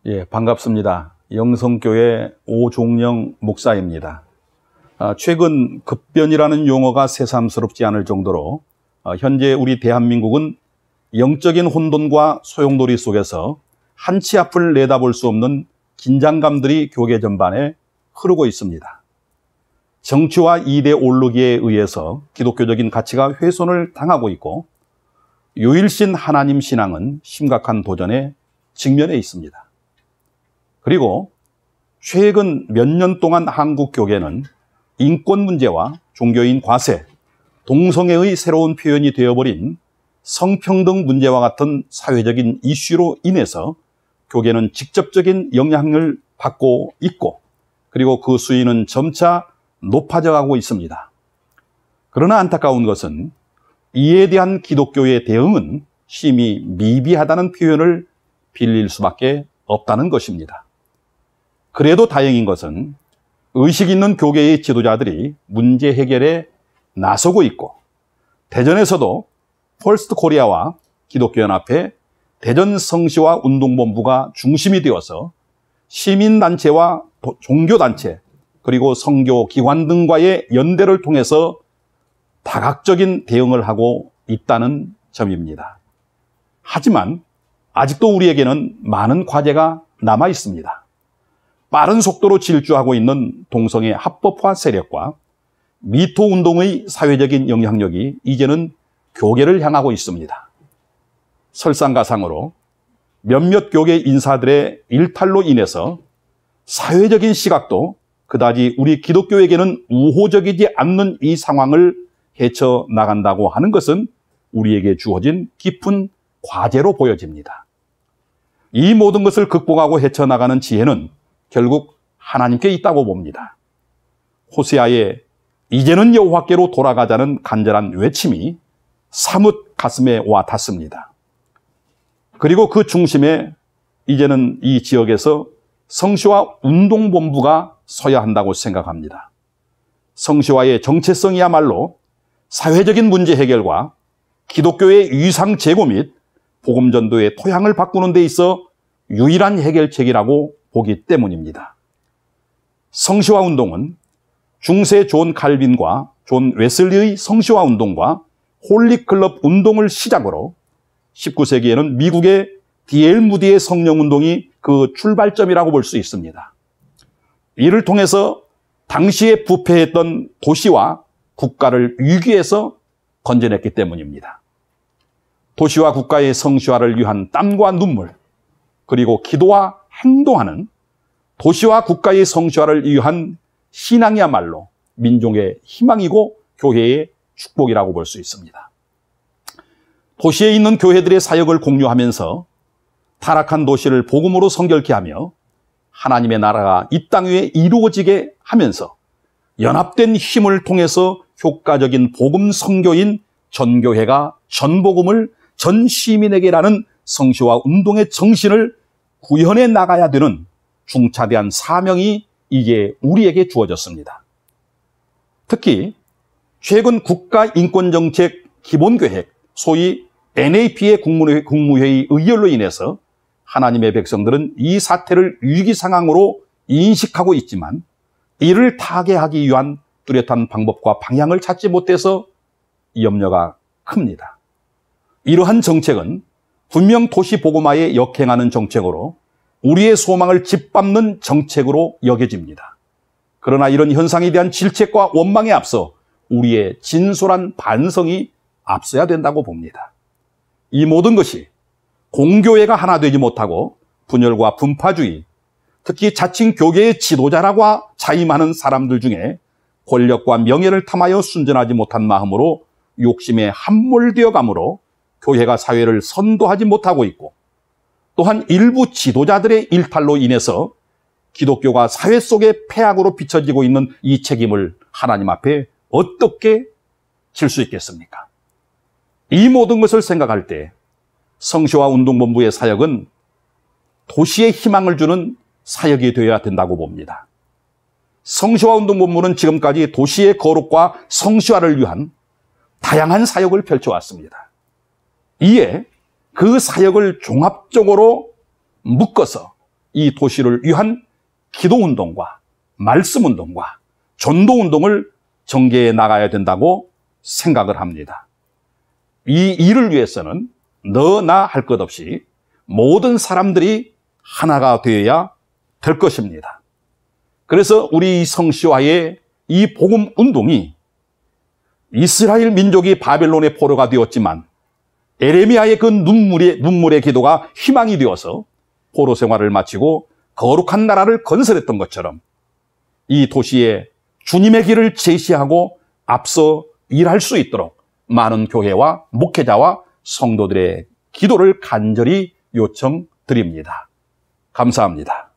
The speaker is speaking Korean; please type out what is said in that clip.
예, 반갑습니다. 영성교회 오종영 목사입니다. 최근 급변이라는 용어가 새삼스럽지 않을 정도로 현재 우리 대한민국은 영적인 혼돈과 소용돌이 속에서 한치 앞을 내다볼 수 없는 긴장감들이 교계 전반에 흐르고 있습니다. 정치와 이대 올르기에 의해서 기독교적인 가치가 훼손을 당하고 있고 유일신 하나님 신앙은 심각한 도전에 직면해 있습니다. 그리고 최근 몇 년 동안 한국 교계는 인권 문제와 종교인 과세, 동성애의 새로운 표현이 되어버린 성평등 문제와 같은 사회적인 이슈로 인해서 교계는 직접적인 영향을 받고 있고, 그리고 그 수위는 점차 높아져 가고 있습니다. 그러나 안타까운 것은 이에 대한 기독교의 대응은 심히 미비하다는 표현을 빌릴 수밖에 없다는 것입니다. 그래도 다행인 것은 의식 있는 교계의 지도자들이 문제 해결에 나서고 있고, 대전에서도 펄스트 코리아와 기독교연합회, 대전 성시와 운동본부가 중심이 되어서 시민단체와 종교단체, 그리고 선교기관 등과의 연대를 통해서 다각적인 대응을 하고 있다는 점입니다. 하지만 아직도 우리에게는 많은 과제가 남아 있습니다. 빠른 속도로 질주하고 있는 동성애 합법화 세력과 미투 운동의 사회적인 영향력이 이제는 교계를 향하고 있습니다. 설상가상으로 몇몇 교계 인사들의 일탈로 인해서 사회적인 시각도 그다지 우리 기독교에게는 우호적이지 않는 이 상황을 헤쳐나간다고 하는 것은 우리에게 주어진 깊은 과제로 보여집니다. 이 모든 것을 극복하고 헤쳐나가는 지혜는 결국 하나님께 있다고 봅니다. 호세아의 이제는 여호와께로 돌아가자는 간절한 외침이 사뭇 가슴에 와 닿습니다. 그리고 그 중심에 이제는 이 지역에서 성시와 운동본부가 서야 한다고 생각합니다. 성시와의 정체성이야말로 사회적인 문제 해결과 기독교의 위상 제고 및 복음전도의 토양을 바꾸는 데 있어 유일한 해결책이라고 보기 때문입니다. 성시와 운동은 중세 존 칼빈과 존 웨슬리의 성시와 운동과 홀리클럽 운동을 시작으로 19세기에는 미국의 D.L. 무디의 성령운동이 그 출발점이라고 볼 수 있습니다. 이를 통해서 당시에 부패했던 도시와 국가를 위기에서 건져냈기 때문입니다. 도시와 국가의 성시화를 위한 땀과 눈물, 그리고 기도와 행동하는 도시와 국가의 성시화를 위한 신앙이야말로 민족의 희망이고 교회의 축복이라고 볼 수 있습니다. 도시에 있는 교회들의 사역을 공유하면서 타락한 도시를 복음으로 성결케 하며 하나님의 나라가 이 땅 위에 이루어지게 하면서 연합된 힘을 통해서 효과적인 복음 선교인 전교회가 전복음을 전 시민에게라는 성시와 운동의 정신을 구현해 나가야 되는 중차대한 사명이 이제 우리에게 주어졌습니다. 특히 최근 국가인권정책 기본계획, 소위 NAP의 국무회의 의결로 인해서 하나님의 백성들은 이 사태를 위기 상황으로 인식하고 있지만 이를 타개하기 위한 뚜렷한 방법과 방향을 찾지 못해서 염려가 큽니다. 이러한 정책은 분명 도시 복음화에 역행하는 정책으로 우리의 소망을 짓밟는 정책으로 여겨집니다. 그러나 이런 현상에 대한 질책과 원망에 앞서 우리의 진솔한 반성이 앞서야 된다고 봅니다. 이 모든 것이 공교회가 하나 되지 못하고 분열과 분파주의, 특히 자칭 교계의 지도자라고 자임하는 사람들 중에 권력과 명예를 탐하여 순전하지 못한 마음으로 욕심에 함몰되어 감으로 교회가 사회를 선도하지 못하고 있고, 또한 일부 지도자들의 일탈로 인해서 기독교가 사회 속의 폐악으로 비춰지고 있는 이 책임을 하나님 앞에 어떻게 질 수 있겠습니까? 이 모든 것을 생각할 때 성시와 운동본부의 사역은 도시에 희망을 주는 사역이 되어야 된다고 봅니다. 성시와 운동본부는 지금까지 도시의 거룩과 성시화를 위한 다양한 사역을 펼쳐왔습니다. 이에 그 사역을 종합적으로 묶어서 이 도시를 위한 기도운동과 말씀운동과 전도운동을 전개해 나가야 된다고 생각을 합니다. 이 일을 위해서는 너, 나 할 것 없이 모든 사람들이 하나가 되어야 될 것입니다. 그래서 우리 성시와의 이 복음 운동이 이스라엘 민족이 바벨론의 포로가 되었지만 에레미야의 그 눈물의 기도가 희망이 되어서 포로 생활을 마치고 거룩한 나라를 건설했던 것처럼 이 도시에 주님의 길을 제시하고 앞서 일할 수 있도록 많은 교회와 목회자와 성도들의 기도를 간절히 요청드립니다. 감사합니다.